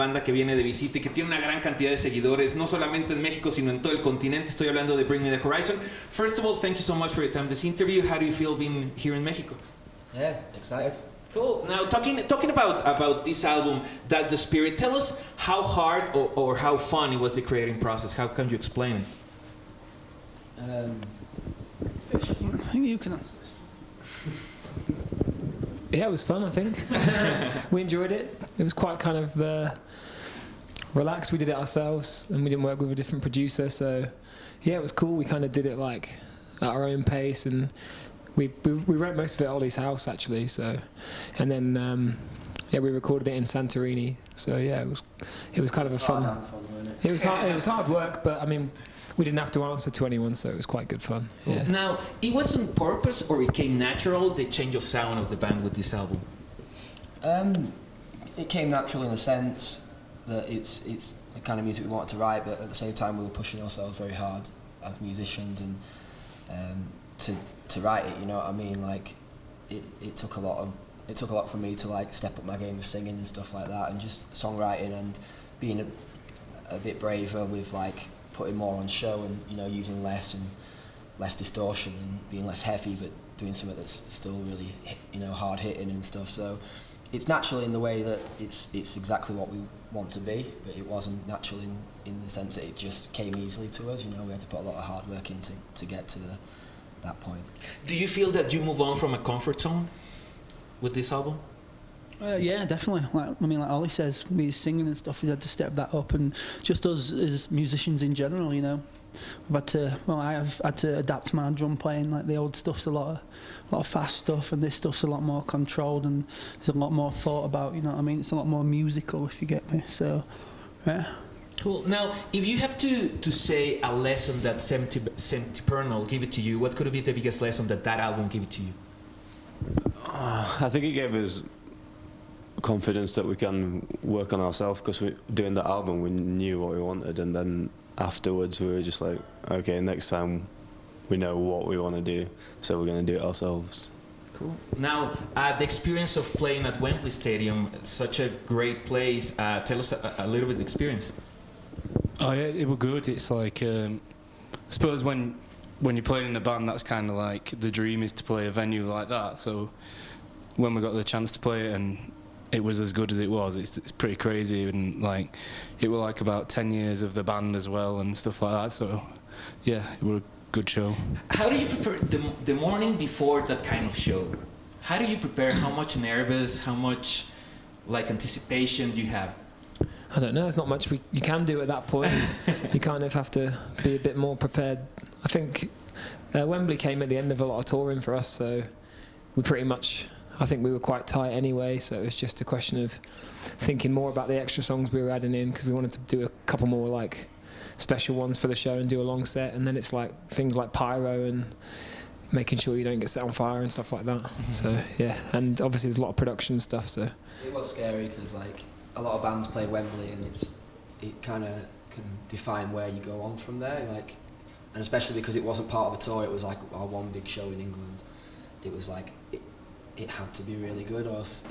Banda que viene de visita y que tiene una gran cantidad de seguidores, no solamente en México, sino en todo el continente. Estoy hablando de Bring Me the Horizon. First of all, thank you so much for your time this interview. How do you feel being here in Mexico? Yeah, excited. Cool. Now, talking about this album, That the Spirit, tell us how hard or how fun it was the creating process. How can you explain it? I think you can answer this. Yeah, it was fun, I think. We enjoyed it. It was quite kind of relaxed. We did it ourselves and we didn't work with a different producer, so yeah, it was cool. We kind of did it like at our own pace, and we wrote most of it at Ollie's house actually, so, and then yeah, we recorded it in Santorini, so yeah, it was kind of a fun, it was hard work, but I mean, we didn't have to answer to anyone, so it was quite good fun. Yeah. Now, it was on purpose or it came natural, the change of sound of the band with this album? It came natural in the sense that it's the kind of music we wanted to write, but at the same time we were pushing ourselves very hard as musicians and to write it. You know what I mean? Like it took a lot for me to like step up my game of singing and stuff like that, and just songwriting and being a bit braver with like putting more on show and, you know, using less distortion and being less heavy, but doing something that's still really, you know, hard hitting and stuff. So it's natural in the way that it's exactly what we want to be, but it wasn't natural in the sense that it just came easily to us. You know, we had to put a lot of hard work in to get to that point. Do you feel that you move on from a comfort zone with this album? Yeah, definitely. Like, I mean, like Ollie says, me singing and stuff, he's had to step that up, and just us as musicians in general, you know, I have had to adapt my drum playing. Like the old stuff's a lot of fast stuff, and this stuff's a lot more controlled, and there's a lot more thought about. You know what I mean? It's a lot more musical, if you get me. So, yeah. Cool. Now, if you have to say a lesson that Sempiternal give it to you, what could be the biggest lesson that album gave it to you? I think it gave us confidence that we can work on ourselves, because doing that album we knew what we wanted, and then afterwards we were just like, okay, next time we know what we want to do, so we're going to do it ourselves. Cool. Now, the experience of playing at Wembley Stadium, such a great place, tell us a little bit of the experience. Oh yeah, it was good. It's like, I suppose when you're playing in a band, that's kind of like the dream is to play a venue like that. So when we got the chance to play it and it was as good as it was, it's pretty crazy, and like it was like about 10 years of the band as well and stuff like that. So yeah, it was a good show. How do you prepare the morning before that kind of show? How do you prepare? How much nervous? How much like anticipation do you have? I don't know, there's not much you can do at that point. You kind of have to be a bit more prepared. I think Wembley came at the end of a lot of touring for us, so we pretty much, I think we were quite tight anyway, so it was just a question of thinking more about the extra songs we were adding in, because we wanted to do a couple more like special ones for the show and do a long set, and then it's like things like pyro and making sure you don't get set on fire and stuff like that. So yeah, and obviously there's a lot of production stuff, so. It was scary because like a lot of bands play Wembley, and it kind of can define where you go on from there, like, and especially because it wasn't part of a tour, it was like our one big show in England. It was like it had to be really good, or else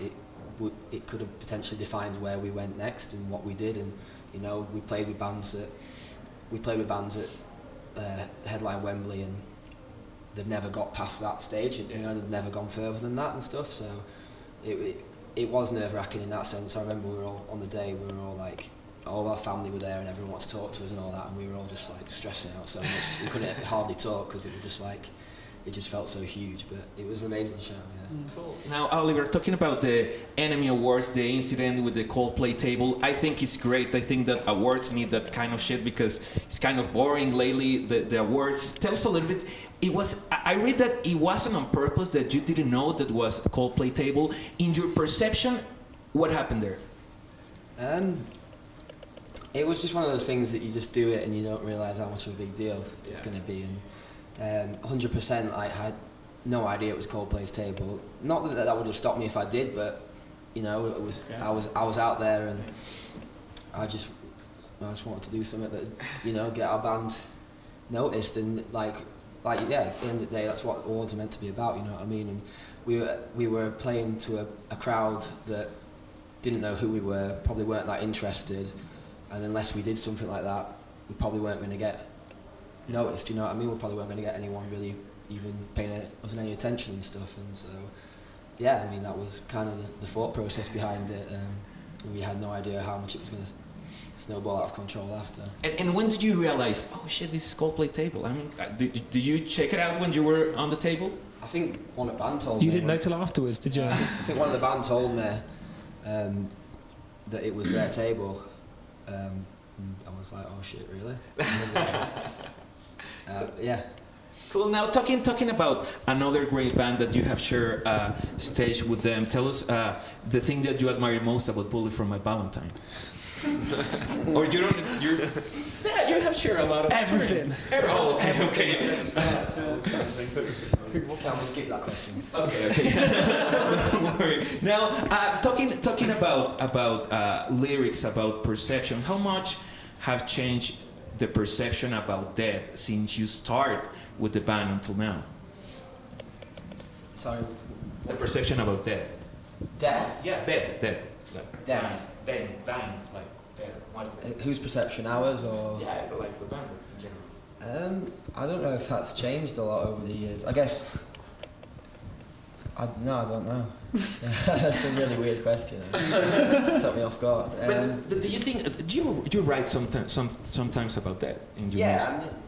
it could have potentially defined where we went next and what we did. And you know, we played with bands that headline Wembley, and they've never got past that stage. You know, they've never gone further than that and stuff. So it was nerve-wracking in that sense. I remember we were all on the day. We were all like, all our family were there, and everyone wanted to talk to us and all that, and we were all just like stressing out so much. We couldn't hardly talk because it was just like, it just felt so huge. But it was an amazing show. Yeah. Cool. Now, Oliver, talking about the Enemy Awards, the incident with the Coldplay table, I think it's great. I think that awards need that kind of shit because it's kind of boring lately. The awards. Tell us a little bit. I read that it wasn't on purpose, that you didn't know that was a Coldplay table. In your perception, what happened there? It was just one of those things that you just do it and you don't realise how much of a big deal it's going to be. And 100%, I had no idea it was Coldplay's table. Not that would have stopped me if I did, but you know, it was. Yeah. I was out there, and I just wanted to do something that, you know, get our band noticed, and like yeah, at the end of the day, that's what awards are meant to be about, you know what I mean? And we were playing to a crowd that didn't know who we were, probably weren't that interested, and unless we did something like that, we probably weren't going to get noticed, you know what I mean? We probably weren't going to get anyone really even paying us any attention and stuff, and so, yeah, I mean, that was kind of the thought process behind it. We had no idea how much it was going to snowball out of control after. And when did you realize, oh shit, this is Coldplay table? I mean, did you check it out when you were on the table? I think one of the band told me. You didn't know till afterwards, did you? I think one of the band told me that it was their table. And I was like, oh shit, really? Yeah. Cool. Now, talking about another great band that you have shared stage with them, tell us the thing that you admire most about Bullet for My Valentine. Or you don't? Yeah, you have shared a lot of Everything. Oh, okay. Can we skip that question? Okay. Don't worry. Now, talking about lyrics, about perception, how much have changed the perception about death since you start with the band until now? Sorry. The perception about death. Death? Yeah, death. Like Death. Dying, like death. Whose perception, ours or? Yeah, like the band in general. I don't know if that's changed a lot over the years. I guess. I don't know. That's a really weird question. Took me off guard. But do you think? Do you write sometimes about that in your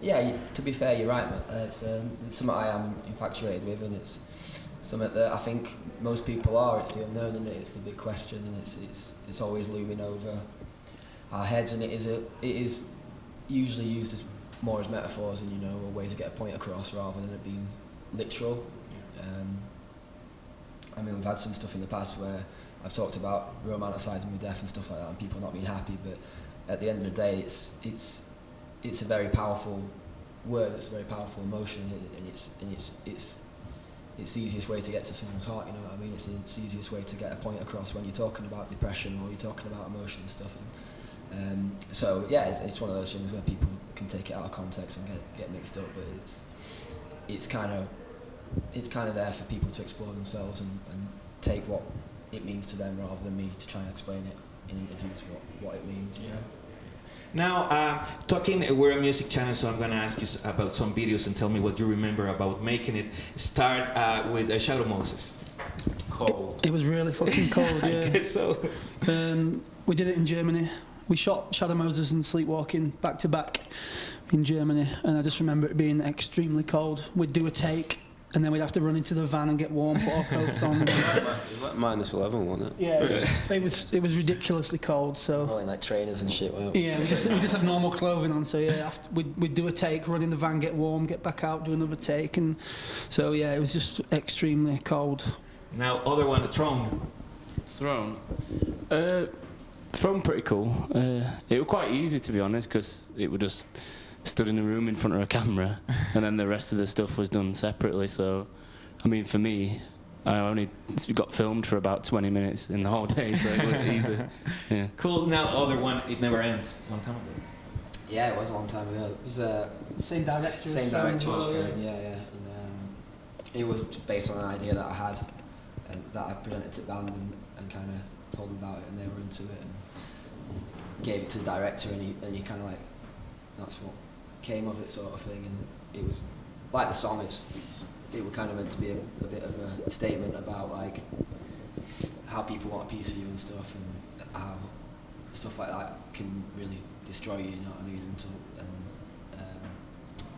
music? To be fair, you're right, man. It's something I am infatuated with, and it's something that I think most people are. It's the unknown, and it's the big question, and it's always looming over our heads, and it is usually used as more as metaphors and a way to get a point across rather than it being literal. I mean, we've had some stuff in the past where I've talked about romanticising my death and stuff like that, and people not being happy. But at the end of the day, it's a very powerful word. It's a very powerful emotion, and it's the easiest way to get to someone's heart. You know what I mean? It's the easiest way to get a point across when you're talking about depression or you're talking about emotion and stuff. And so yeah, it's one of those things where people can take it out of context and get mixed up. But it's kind of there for people to explore themselves and take what it means to them rather than me to try and explain it in interviews what it means, you know. Now, we're a music channel, so I'm going to ask you about some videos and tell me what you remember about making it. Start with Shadow Moses. Cold. It was really fucking cold, yeah. I guess so. We did it in Germany. We shot Shadow Moses and Sleepwalking back to back in Germany, and I just remember it being extremely cold. We'd do a take, and then we'd have to run into the van and get warm, put our coats on. It was like -11, wasn't it? Yeah, it was ridiculously cold. So Rolling like trainers and shit. Weren't we? yeah, we just had normal clothing on. So yeah, we'd do a take, run in the van, get warm, get back out, do another take, and so yeah, it was just extremely cold. Now, other one, Throne. Throne. Throne pretty cool. It was quite easy, to be honest, because it was just stood in a room in front of a camera, and then the rest of the stuff was done separately. So, I mean, for me, I only got filmed for about 20 minutes in the whole day, so it was easy. Yeah. Cool. Now, other one, It Never Ends. Long time ago. Yeah, it was a long time ago. It was Same director. same director as Fern, yeah. And, it was based on an idea that I had and that I presented to the band and kind of told them about it, and they were into it and gave it to the director, and he kind of like, that's what came of it, sort of thing. And it was like the song. It was kind of meant to be a bit of a statement about like how people want a piece of you and stuff, and how stuff like that can really destroy you. You know what I mean?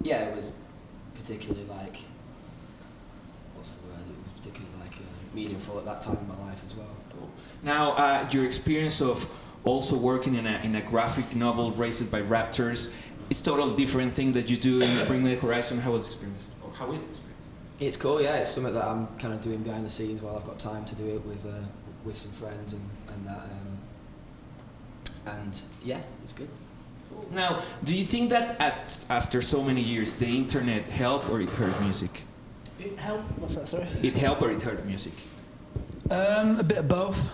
Yeah, it was particularly like, what's the word? It was particularly like meaningful at that time in my life as well. Cool. Now, your experience of also working in a graphic novel raised by raptors, it's totally different thing that you do in Bring Me the Horizon. How was the experience? Or how is the experience? It's cool, yeah. It's something that I'm kind of doing behind the scenes while I've got time to do it with some friends and that. And yeah, it's good. Cool. Now, do you think that after so many years, the internet helped or it hurt music? It helped. What's that? Sorry. It helped or it hurt music? A bit of both.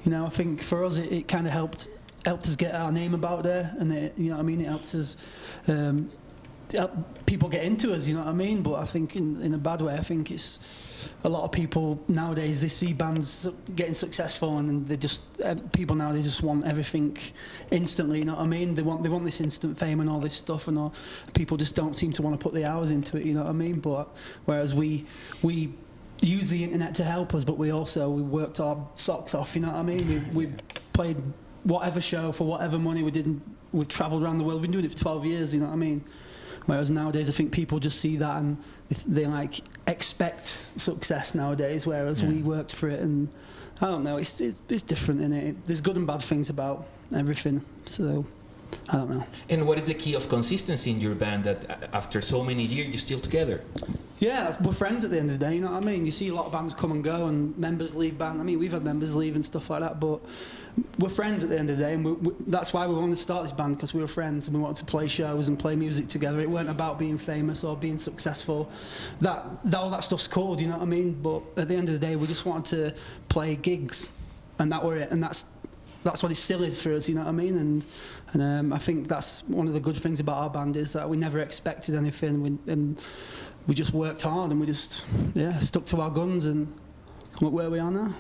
You know, I think for us it kind of helped us get our name about there, and you know what I mean. It helped us people get into us, you know what I mean? But I think in a bad way, I think it's a lot of people nowadays, they see bands getting successful and they just, people nowadays just want everything instantly, you know what I mean? They want this instant fame and all this stuff, and all, people just don't seem to want to put the hours into it, you know what I mean? But whereas we use the internet to help us, but we worked our socks off, you know what I mean? We played whatever show for whatever money we've travelled around the world. We've been doing it for 12 years, you know what I mean? Whereas nowadays I think people just see that and they like expect success nowadays, whereas we worked for it, and I don't know, it's different in it. There's good and bad things about everything, so I don't know. And what is the key of consistency in your band that after so many years you're still together? Yeah, we're friends at the end of the day, you know what I mean? You see a lot of bands come and go and members leave band. I mean, we've had members leave and stuff like that, but we're friends at the end of the day, and that's why we wanted to start this band, because we were friends and we wanted to play shows and play music together. It weren't about being famous or being successful. All that stuff's cool, you know what I mean? But at the end of the day, we just wanted to play gigs, and that were it, and that's what it still is for us, you know what I mean? And I think that's one of the good things about our band, is that we never expected anything, and we just worked hard, and we just stuck to our guns, and look where we are now.